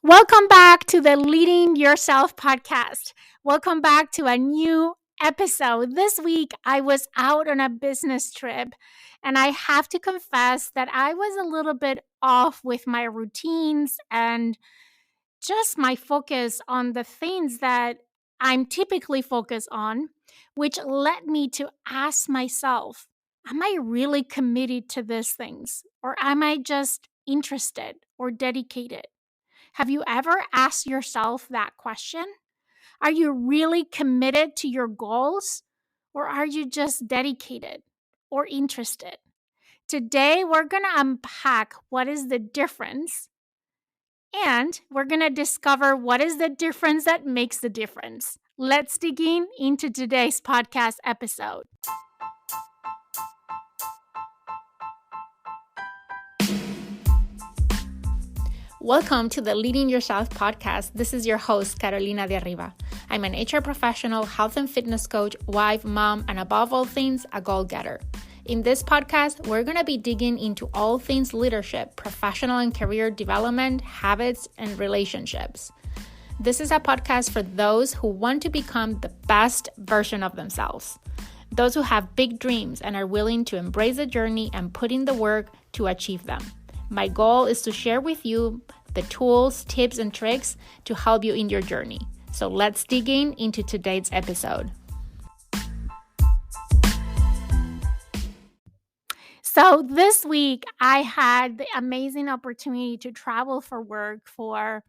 Welcome back to the Leading Yourself podcast. Welcome back to a new episode. This week, I was out on a business trip, and I have to confess that I was a little bit off with my routines and just my focus on the things that I'm typically focused on, which led me to ask myself, am I really committed to these things, or am I just interested or dedicated? Have you ever asked yourself that question? Are you really committed to your goals, or are you just dedicated or interested? Today, we're going to unpack what is the difference, and we're going to discover what is the difference that makes the difference. Let's dig into today's podcast episode. Welcome to the Leading Yourself podcast. This is your host, Carolina de Arriba. I'm an HR professional, health and fitness coach, wife, mom, and above all things, a goal-getter. In this podcast, we're going to be digging into all things leadership, professional and career development, habits, and relationships. This is a podcast for those who want to become the best version of themselves. Those who have big dreams and are willing to embrace the journey and put in the work to achieve them. My goal is to share with you the tools, tips, and tricks to help you in your journey. So let's dig into today's episode. So this week, I had the amazing opportunity to travel for work for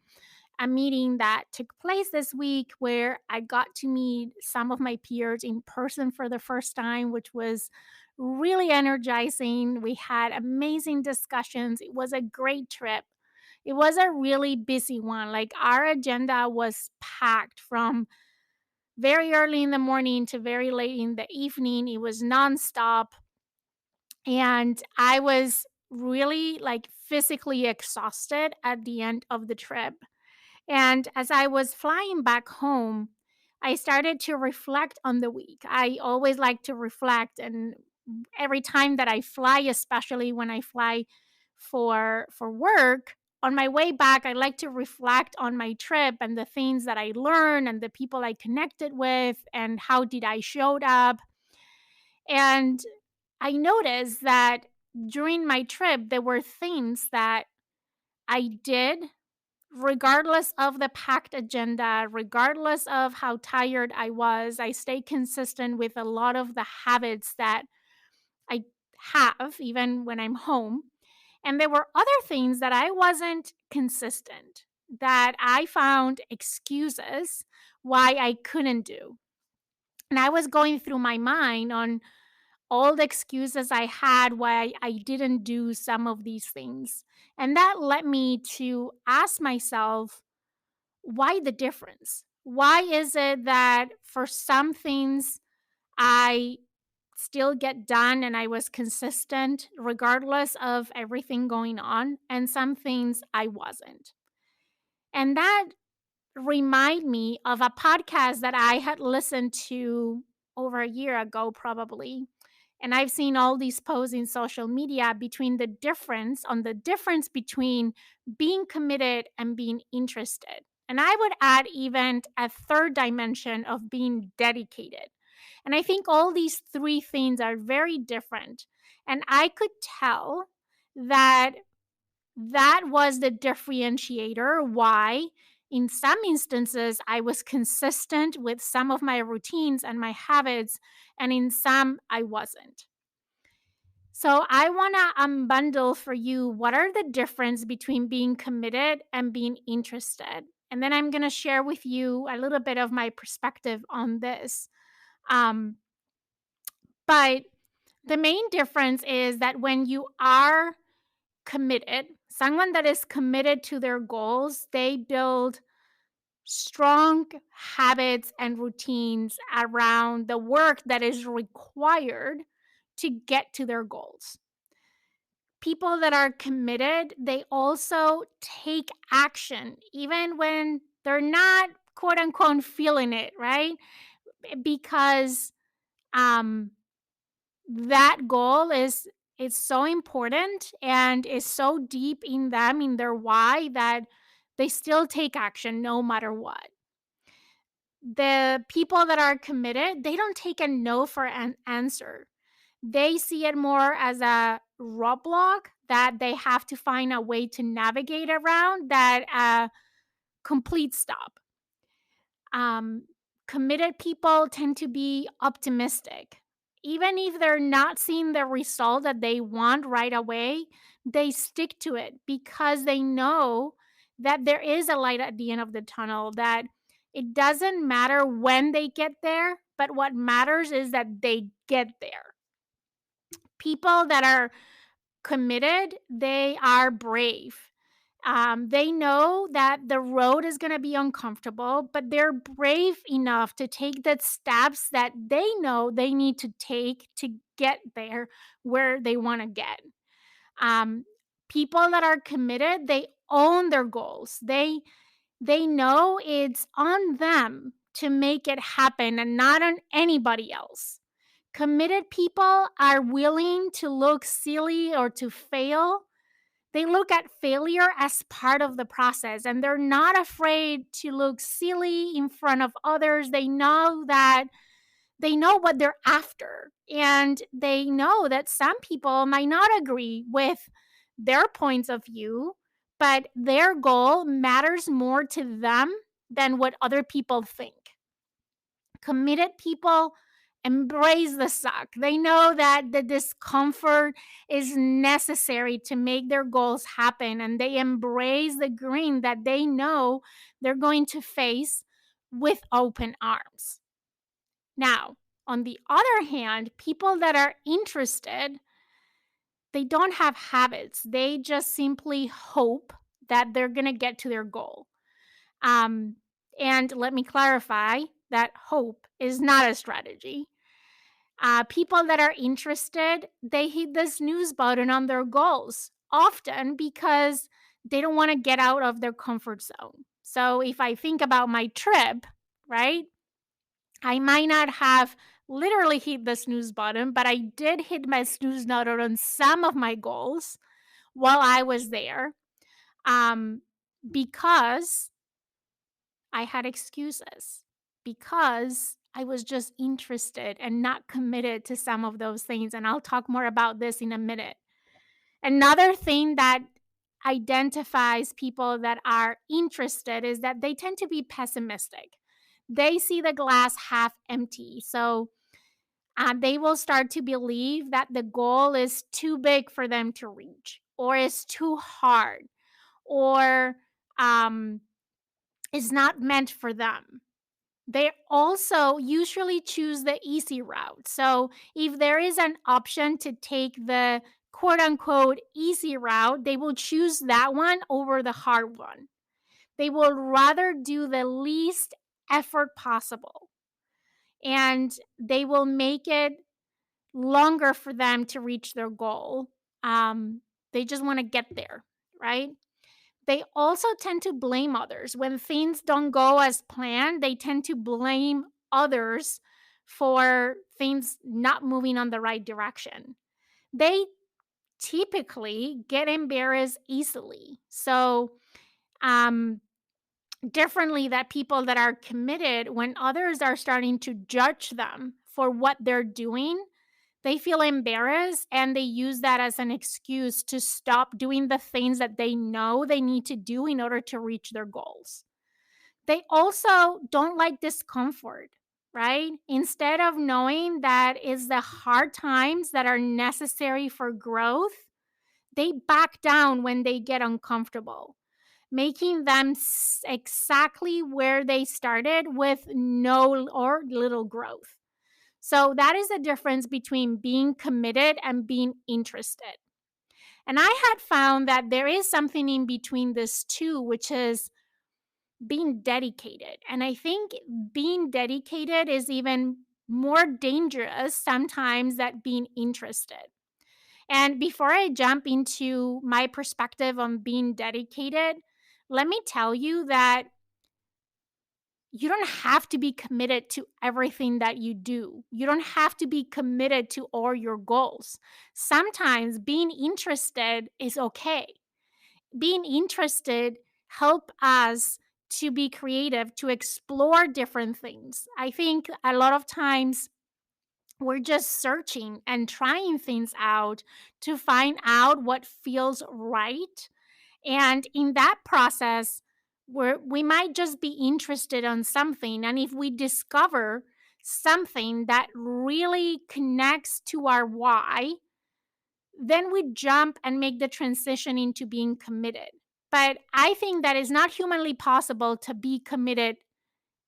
a meeting that took place this week where I got to meet some of my peers in person for the first time, which was really energizing. We had amazing discussions. It was a great trip. It was a really busy one. Like our agenda was packed from very early in the morning to very late in the evening. It was nonstop. And I was really like physically exhausted at the end of the trip. And as I was flying back home, I started to reflect on the week. I always like to reflect, and every time that I fly, especially when I fly for work, on my way back, I like to reflect on my trip and the things that I learned and the people I connected with and how did I showed up. And I noticed that during my trip, there were things that I did regardless of the packed agenda, regardless of how tired I was. I stayed consistent with a lot of the habits that I have, even when I'm home. And there were other things that I wasn't consistent, that I found excuses why I couldn't do. And I was going through my mind on all the excuses I had why I didn't do some of these things. And that led me to ask myself, why the difference? Why is it that for some things I still get done and I was consistent regardless of everything going on, and some things I wasn't? And that remind me of a podcast that I had listened to over a year ago, probably. And I've seen all these posts in social media between the difference between being committed and being interested. And I would add even a third dimension of being dedicated. And I think all these three things are very different. And I could tell that that was the differentiator why in some instances I was consistent with some of my routines and my habits, and in some I wasn't. So I want to unbundle for you what are the difference between being committed and being interested. And then I'm going to share with you a little bit of my perspective on this. Um, but the main difference is that when you are committed, someone that is committed to their goals, they build strong habits and routines around the work that is required to get to their goals. People that are committed, they also take action even when they're not quote unquote feeling it, right? Because um that goal is so important and is so deep in them, in their why, that They still take action no matter what. The people that are committed, they don't take a no for an answer. They see it more as a roadblock that they have to find a way to navigate around that complete stop. Um, Committed people tend to be optimistic. Even if they're not seeing the result that they want right away, they stick to it because they know that there is a light at the end of the tunnel, that it doesn't matter when they get there, but what matters is that they get there. People that are committed, they are brave. They know that the road is going to be uncomfortable, but they're brave enough to take the steps that they know they need to take to get there where they want to get. Um, People that are committed, they own their goals. They know it's on them to make it happen and not on anybody else. Committed people are willing to look silly or to fail. They look at failure as part of the process and they're not afraid to look silly in front of others. They know what they're after, and they know that some people might not agree with their points of view, but their goal matters more to them than what other people think. Committed people embrace the suck. They know that the discomfort is necessary to make their goals happen, and they embrace the green that they know they're going to face with open arms. Now, on the other hand, people that are interested, they don't have habits. They just simply hope that they're going to get to their goal. Um, and let me clarify that hope is not a strategy. People that are interested, they hit the snooze button on their goals, often because they don't want to get out of their comfort zone. So if I think about my trip, right, I might not have literally hit the snooze button, but I did hit my snooze button on some of my goals while I was there, um, because I had excuses, because I was just interested and not committed to some of those things. And I'll talk more about this in a minute. Another thing that identifies people that are interested is that they tend to be pessimistic. They see the glass half empty. So they will start to believe that the goal is too big for them to reach, or is too hard, or um, is not meant for them. They also usually choose the easy route. So if there is an option to take the quote unquote easy route, they will choose that one over the hard one. They will rather do the least effort possible, and they will make it longer for them to reach their goal. They just want to get there, right? They also tend to blame others. When things don't go as planned, they tend to blame others for things not moving on the right direction. They typically get embarrassed easily. So, um, differently that people that are committed, when others are starting to judge them for what they're doing, they feel embarrassed and they use that as an excuse to stop doing the things that they know they need to do in order to reach their goals. They also don't like discomfort, right? Instead of knowing that it's the hard times that are necessary for growth, they back down when they get uncomfortable, making them exactly where they started with no or little growth. So that is the difference between being committed and being interested. And I had found that there is something in between this two, which is being dedicated. And I think being dedicated is even more dangerous sometimes than being interested. And before I jump into my perspective on being dedicated, let me tell you that you don't have to be committed to everything that you do. You don't have to be committed to all your goals. Sometimes being interested is okay. Being interested help us to be creative, to explore different things. I think a lot of times we're just searching and trying things out to find out what feels right. And in that process, we might just be interested on something. And if we discover something that really connects to our why, then we jump and make the transition into being committed. But I think that is not humanly possible to be committed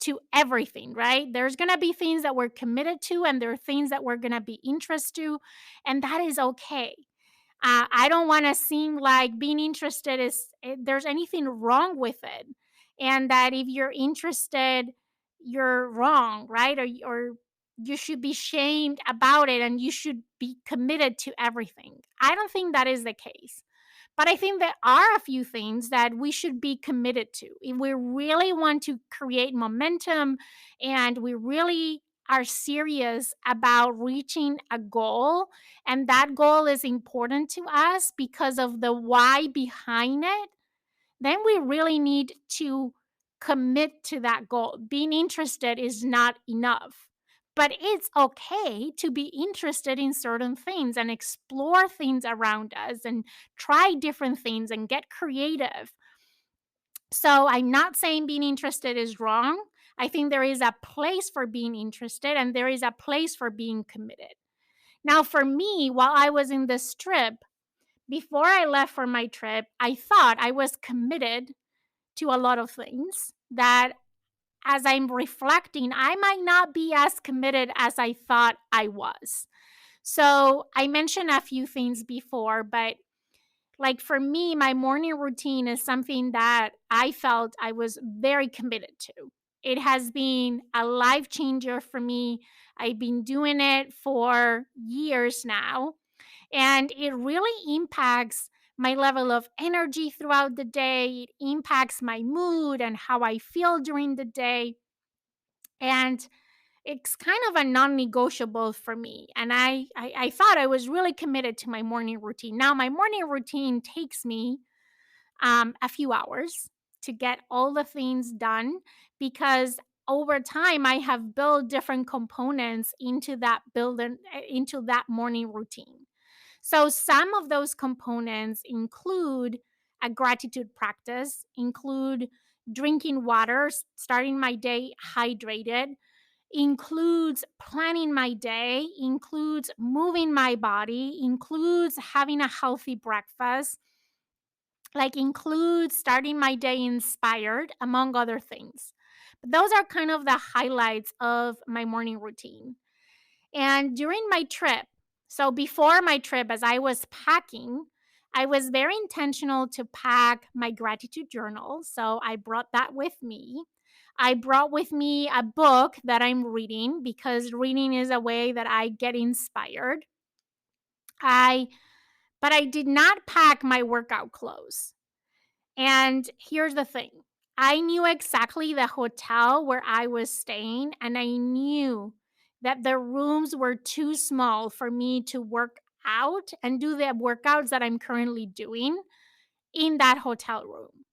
to everything, right? There's going to be things that we're committed to, and there are things that we're going to be interested to, and that is okay. I don't want to seem like being interested there's anything wrong with it, and that if you're interested, you're wrong, right? Or you should be shamed about it, and you should be committed to everything. I don't think that is the case. But I think there are a few things that we should be committed to. If we really want to create momentum and we really are serious about reaching a goal, and that goal is important to us because of the why behind it, then we really need to commit to that goal. Being interested is not enough. But it's okay to be interested in certain things and explore things around us and try different things and get creative. So I'm not saying being interested is wrong. I think there is a place for being interested and there is a place for being committed. Now, for me, while I was in this trip, before I left for my trip, I thought I was committed to a lot of things that, as I'm reflecting, I might not be as committed as I thought I was. So I mentioned a few things before, but like for me, my morning routine is something that I felt I was very committed to. It has been a life changer for me. I've been doing it for years now, and it really impacts my level of energy throughout the day. It impacts my mood and how I feel during the day. And it's kind of a non-negotiable for me. And I thought I was really committed to my morning routine. Now my morning routine takes me a few hours to get all the things done, because over time I have built different components into that morning routine. So some of those components include a gratitude practice, include drinking water, starting my day hydrated, includes planning my day, includes moving my body, includes having a healthy breakfast, like includes starting my day inspired, among other things. But those are kind of the highlights of my morning routine. And during my trip, so before my trip, as I was packing, I was very intentional to pack my gratitude journal. So I brought that with me. I brought with me a book that I'm reading because reading is a way that I get inspired. I but I did not pack my workout clothes. And here's the thing. I knew exactly the hotel where I was staying, and I knew that the rooms were too small for me to work out and do the workouts that I'm currently doing in that hotel room.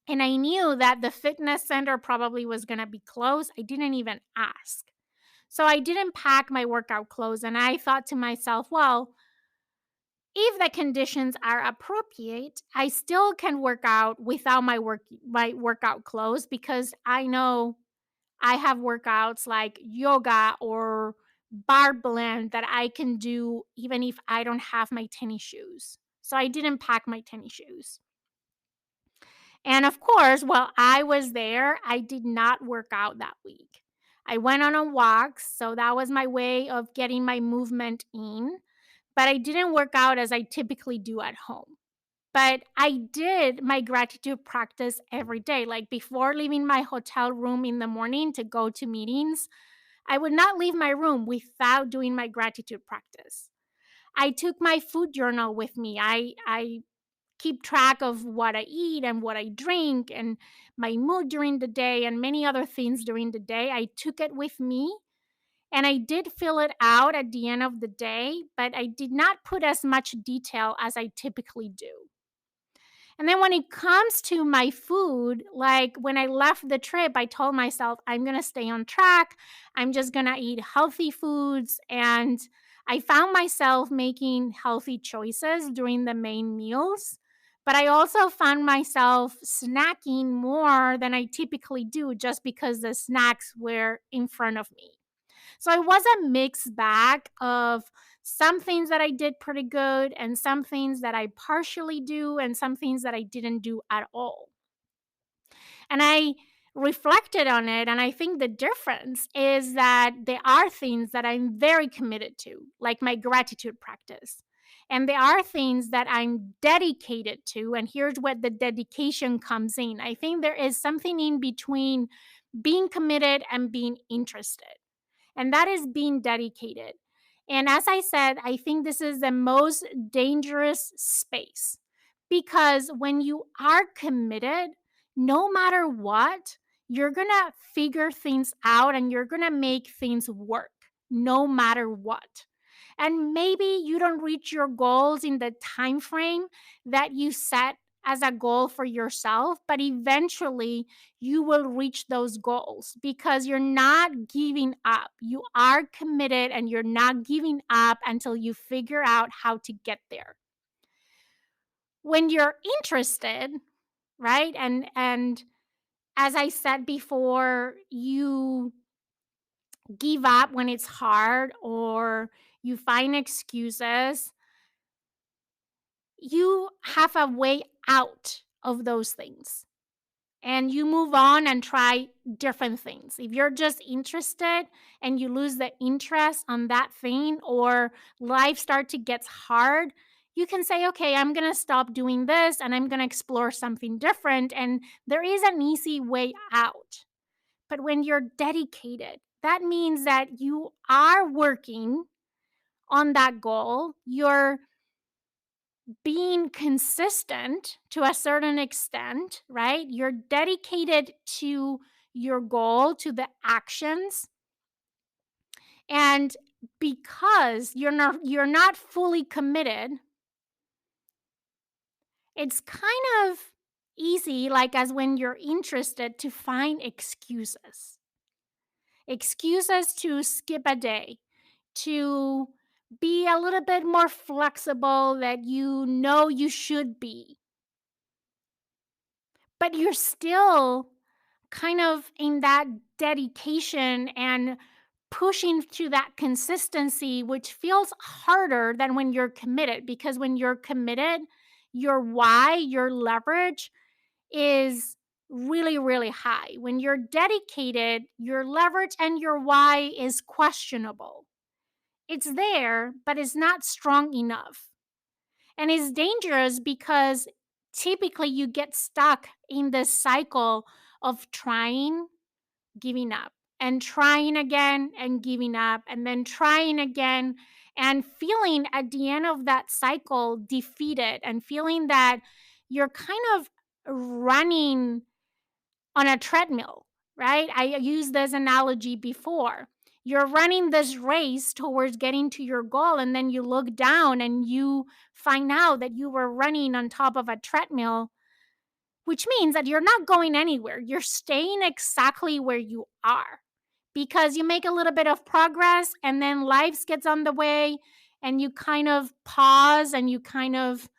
And I knew that the fitness center probably was going to be closed. I didn't even ask. So I didn't pack my workout clothes, and I thought to myself, well, if the conditions are appropriate, I still can work out without my workout clothes, because I know I have workouts like yoga or bar blend that I can do even if I don't have my tennis shoes. So I didn't pack my tennis shoes. And of course, while I was there, I did not work out that week. I went on a walk, so that was my way of getting my movement in, but I didn't work out as I typically do at home. But I did my gratitude practice every day. Like before leaving my hotel room in the morning to go to meetings, I would not leave my room without doing my gratitude practice. I took my food journal with me. I keep track of what I eat and what I drink and my mood during the day and many other things during the day. I took it with me, and I did fill it out at the end of the day, but I did not put as much detail as I typically do. And then when it comes to my food, like when I left the trip, I told myself, I'm going to stay on track. I'm just going to eat healthy foods. And I found myself making healthy choices during the main meals. But I also found myself snacking more than I typically do just because the snacks were in front of me. So it was a mixed bag of some things that I did pretty good and some things that I partially do and some things that I didn't do at all. And I reflected on it, and I think the difference is that there are things that I'm very committed to, like my gratitude practice. And there are things that I'm dedicated to, and here's what the dedication comes in. I think there is something in between being committed and being interested, and that is being dedicated. And as I said, I think this is the most dangerous space because when you are committed, no matter what, you're going to figure things out and you're going to make things work no matter what. And maybe you don't reach your goals in the time frame that you set as a goal for yourself, but eventually you will reach those goals because you're not giving up. You are committed and you're not giving up until you figure out how to get there. When you're interested, right? And as I said before, you give up when it's hard or you find excuses, you have a way out of those things and you move on and try different things. If you're just interested and you lose the interest on that thing or life start to get hard, you can say, okay, I'm going to stop doing this and I'm going to explore something different. And there is an easy way out. But when you're dedicated, that means that you are working on that goal. You're being consistent to a certain extent, right? You're dedicated to your goal, to the actions. And because you're not fully committed, it's kind of easy like as when you're interested to find excuses. Excuses to skip a day, to be a little bit more flexible that you know you should be, but you're still kind of in that dedication and pushing to that consistency, which feels harder than when you're committed. Because when you're committed, your why, your leverage is really, really high. When you're dedicated, your leverage and your why is questionable. It's there, but it's not strong enough. And it's dangerous because typically you get stuck in this cycle of trying, giving up, and trying again and giving up, and then trying again and feeling at the end of that cycle defeated and feeling that you're kind of running on a treadmill, right? I used this analogy before. You're running this race towards getting to your goal, and then you look down and you find out that you were running on top of a treadmill, which means that you're not going anywhere. You're staying exactly where you are because you make a little bit of progress and then life gets on the way and you kind of pause and you kind of,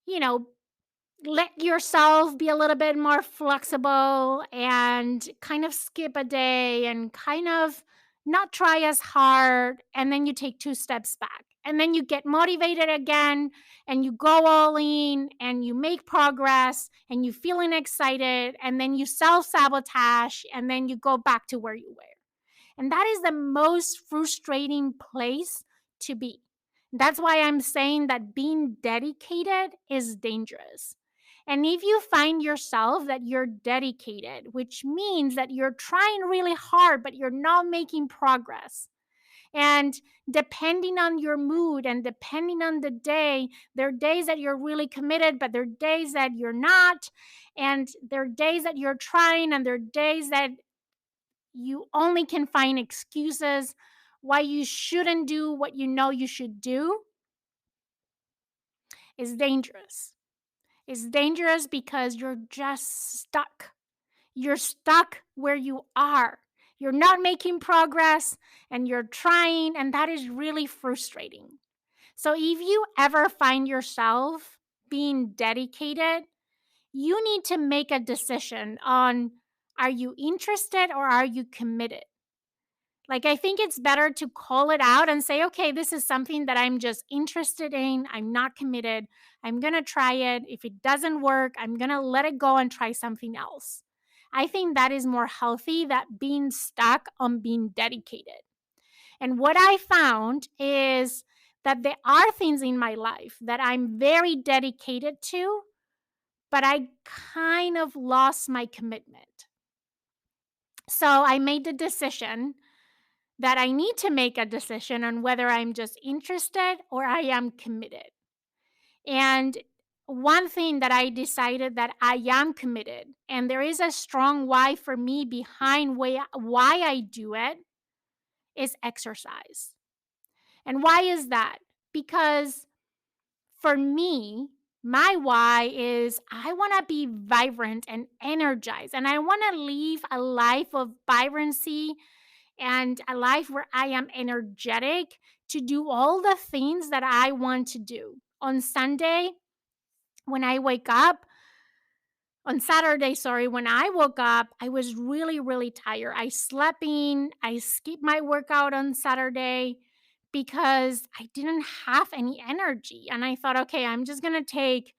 you know, let yourself be a little bit more flexible and kind of skip a day and kind of not try as hard. And then you take two steps back. And then you get motivated again and you go all in and you make progress and you feeling excited and then you self sabotage and then you go back to where you were. And that is the most frustrating place to be. That's why I'm saying that being dedicated is dangerous. And if you find yourself that you're dedicated, which means that you're trying really hard, but you're not making progress, and depending on your mood and depending on the day, there are days that you're really committed, but there are days that you're not. And there are days that you're trying, and there are days that you only can find excuses why you shouldn't do what you know you should do is dangerous. It's dangerous because you're just stuck. You're stuck where you are. You're not making progress and you're trying, and that is really frustrating. So, if you ever find yourself being dedicated, you need to make a decision on, are you interested or are you committed? Like, I think it's better to call it out and say, okay, this is something that I'm just interested in. I'm not committed. I'm going to try it. If it doesn't work, I'm going to let it go and try something else. I think that is more healthy than being stuck on being dedicated. And what I found is that there are things in my life that I'm very dedicated to, but I kind of lost my commitment. So I made the decision that I need to make a decision on whether I'm just interested or I am committed. And one thing that I decided that I am committed, and there is a strong why for me behind why I do it, is exercise. And why is that? Because for me, my why is I want to be vibrant and energized, and I want to live a life of vibrancy and a life where I am energetic to do all the things that I want to do. On Sunday, when I wake up, on Saturday, sorry, when I woke up, I was really, really tired. I slept in, I skipped my workout on Saturday because I didn't have any energy. And I thought, okay, I'm just going to take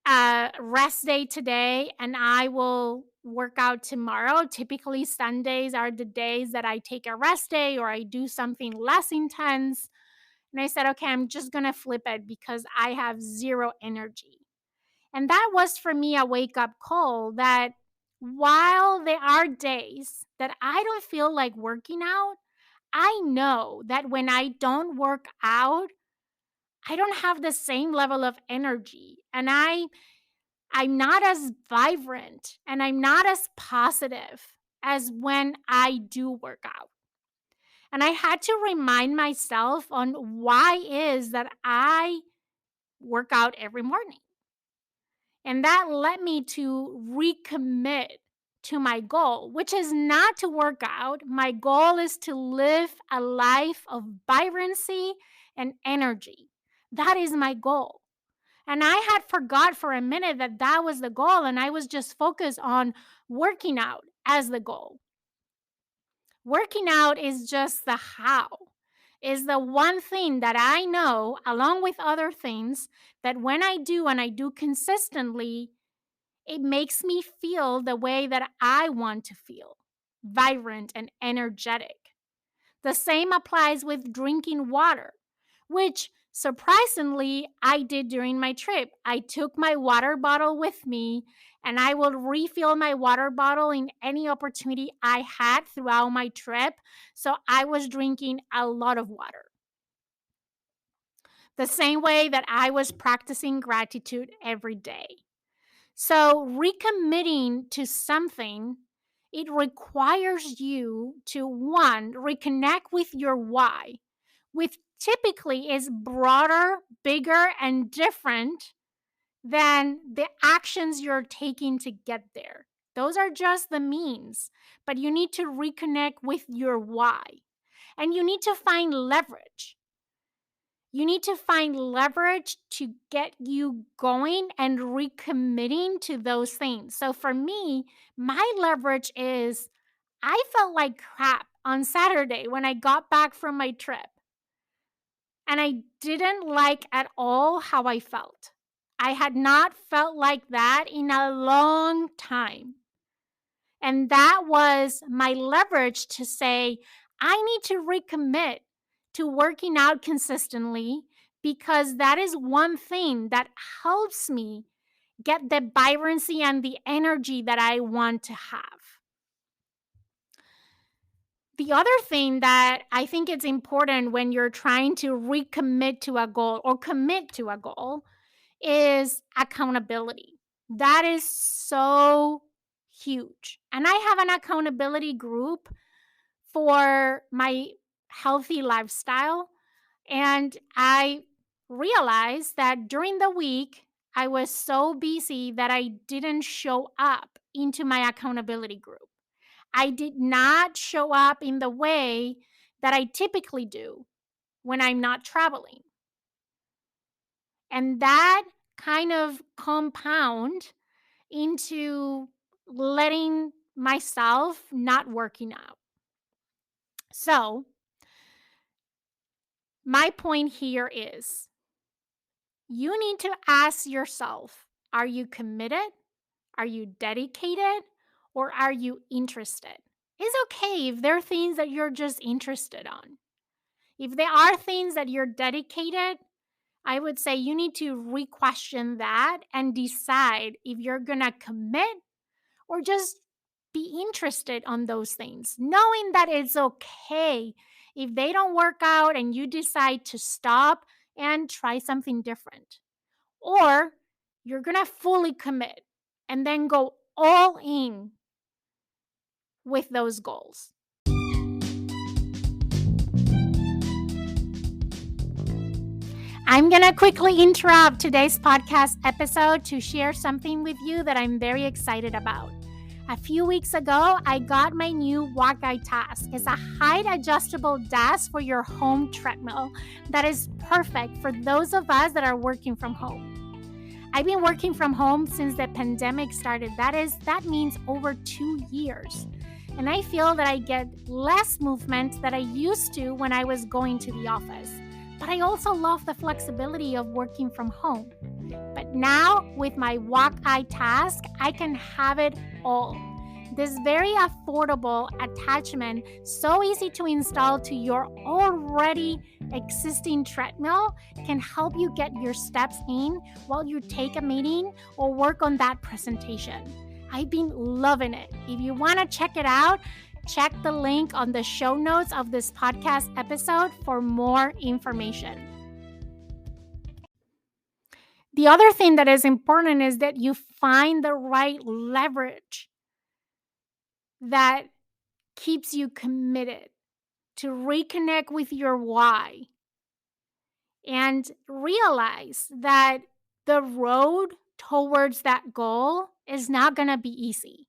a rest day today and I will work out tomorrow. Typically, Sundays are the days that I take a rest day or I do something less intense. And I said, okay, I'm just going to flip it because I have zero energy. And that was for me a wake up call that while there are days that I don't feel like working out, I know that when I don't work out, I don't have the same level of energy. And I'm not as vibrant and I'm not as positive as when I do work out. And I had to remind myself on why is that I work out every morning. And that led me to recommit to my goal, which is not to work out. My goal is to live a life of vibrancy and energy. That is my goal. And I had forgot for a minute that that was the goal, and I was just focused on working out as the goal. Working out is just the how, is the one thing that I know, along with other things, that when I do and I do consistently, it makes me feel the way that I want to feel, vibrant and energetic. The same applies with drinking water, which surprisingly I did during my trip. I took my water bottle with me and I would refill my water bottle in any opportunity I had throughout my trip. So I was drinking a lot of water. The same way that I was practicing gratitude every day. So, recommitting to something, it requires you to one, reconnect with your why, which typically is broader, bigger, and different than the actions you're taking to get there. Those are just the means, but you need to reconnect with your why. And you need to find leverage. You need to find leverage to get you going and recommitting to those things. So for me, my leverage is I felt like crap on Saturday when I got back from my trip. And I didn't like at all how I felt. I had not felt like that in a long time. And that was my leverage to say, I need to recommit to working out consistently because that is one thing that helps me get the vibrancy and the energy that I want to have. The other thing that I think it's important when you're trying to recommit to a goal or commit to a goal is accountability. That is so huge. And I have an accountability group for my healthy lifestyle. And I realized that during the week, I was so busy that I didn't show up into my accountability group. I did not show up in the way that I typically do when I'm not traveling. And that kind of compound into letting myself not working out. So, my point here is you need to ask yourself, are you committed? Are you dedicated? Or are you interested? It's okay if there are things that you're just interested on. If there are things that you're dedicated, I would say you need to re-question that and decide if you're going to commit or just be interested on those things, knowing that it's okay if they don't work out and you decide to stop and try something different. Or you're going to fully commit and then go all in with those goals. I'm going to quickly interrupt today's podcast episode to share something with you that I'm very excited about. A few weeks ago, I got my new Walk Guide Task. It's a height adjustable desk for your home treadmill that is perfect for those of us that are working from home. I've been working from home since the pandemic started. That means over 2 years. And I feel that I get less movement than I used to when I was going to the office. But I also love the flexibility of working from home. But now, with my Walk Guide Task, I can have it all. This very affordable attachment, so easy to install to your already existing treadmill, can help you get your steps in while you take a meeting or work on that presentation. I've been loving it. If you want to check it out, check the link on the show notes of this podcast episode for more information. The other thing that is important is that you find the right leverage that keeps you committed to reconnect with your why and realize that the road towards that goal is not going to be easy.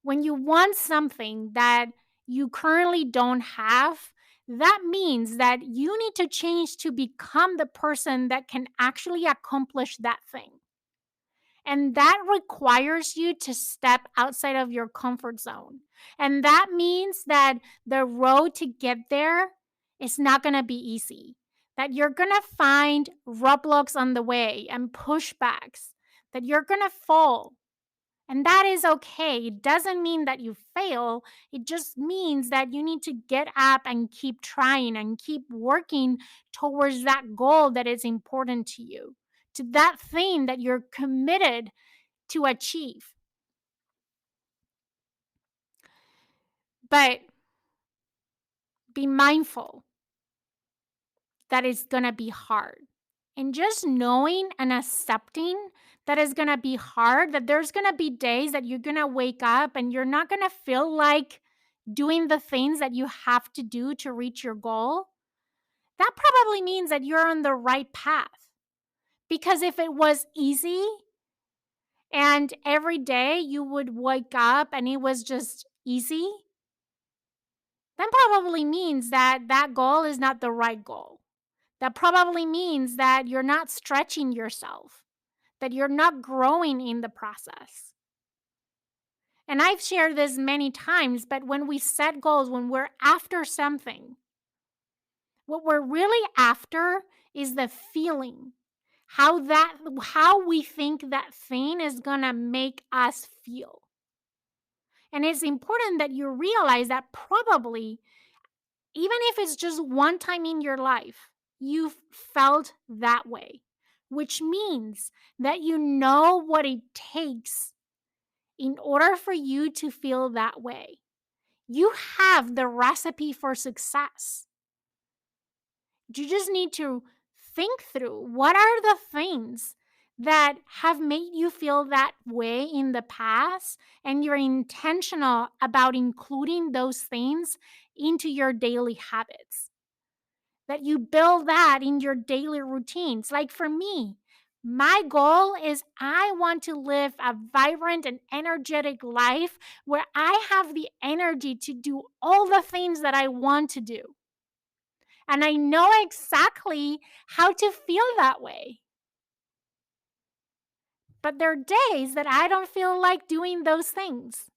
When you want something that you currently don't have, that means that you need to change to become the person that can actually accomplish that thing. And that requires you to step outside of your comfort zone. And that means that the road to get there is not going to be easy. That you're going to find roadblocks on the way and pushbacks, that you're going to fall. And that is okay. It doesn't mean that you fail. It just means that you need to get up and keep trying and keep working towards that goal that is important to you, to that thing that you're committed to achieve. But be mindful that it's going to be hard. And just knowing and accepting that it's going to be hard, that there's going to be days that you're going to wake up and you're not going to feel like doing the things that you have to do to reach your goal, that probably means that you're on the right path. Because if it was easy and every day you would wake up and it was just easy, then probably means that that goal is not the right goal. That probably means that you're not stretching yourself, that you're not growing in the process. And I've shared this many times, but when we set goals, when we're after something, what we're really after is the feeling, how we think that thing is going to make us feel. And it's important that you realize that probably, even if it's just one time in your life, you've felt that way, which means that you know what it takes in order for you to feel that way. You have the recipe for success. You just need to think through what are the things that have made you feel that way in the past, and you're intentional about including those things into your daily habits. That you build that in your daily routines. Like for me, My goal is I want to live a vibrant and energetic life where I have the energy to do all the things that I want to do. And I know exactly how to feel that way. But there are days that I don't feel like doing those things.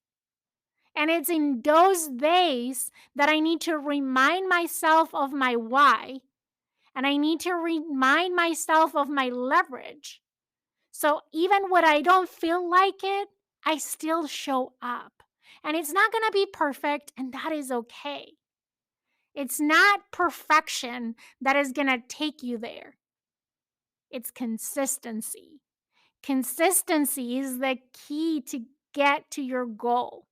And it's in those days that I need to remind myself of my why. And I need to remind myself of my leverage. So even when I don't feel like it, I still show up. And it's not going to be perfect, and that is okay. It's not perfection that is going to take you there. It's consistency. Consistency is the key to get to your goal.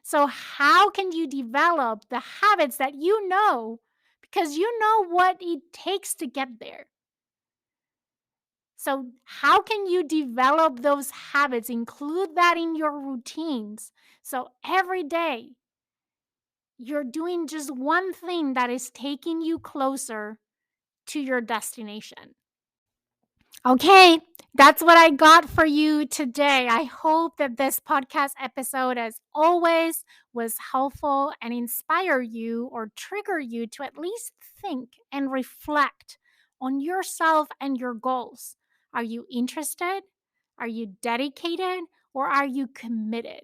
So, how can you develop the habits that you know because you know what it takes to get there? So, how can you develop those habits? Include that in your routines. So, every day you're doing just one thing that is taking you closer to your destination. Okay, that's what I got for you today. I hope that this podcast episode, as always, was helpful and inspire you or trigger you to at least think and reflect on yourself and your goals. Are you interested? Are you dedicated? Or are you committed?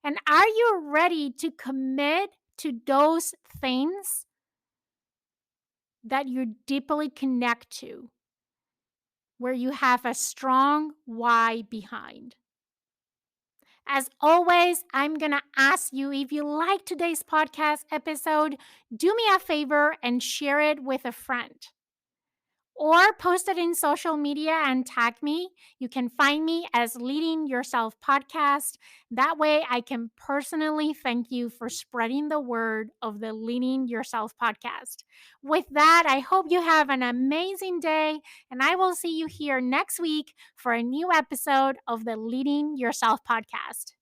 And are you ready to commit to those things that you deeply connect to, where you have a strong why behind? As always, I'm going to ask you, if you like today's podcast episode, do me a favor and share it with a friend, or post it in social media and tag me. You can find me as Leading Yourself Podcast. That way I can personally thank you for spreading the word of the Leading Yourself Podcast. With that, I hope you have an amazing day, and I will see you here next week for a new episode of the Leading Yourself Podcast.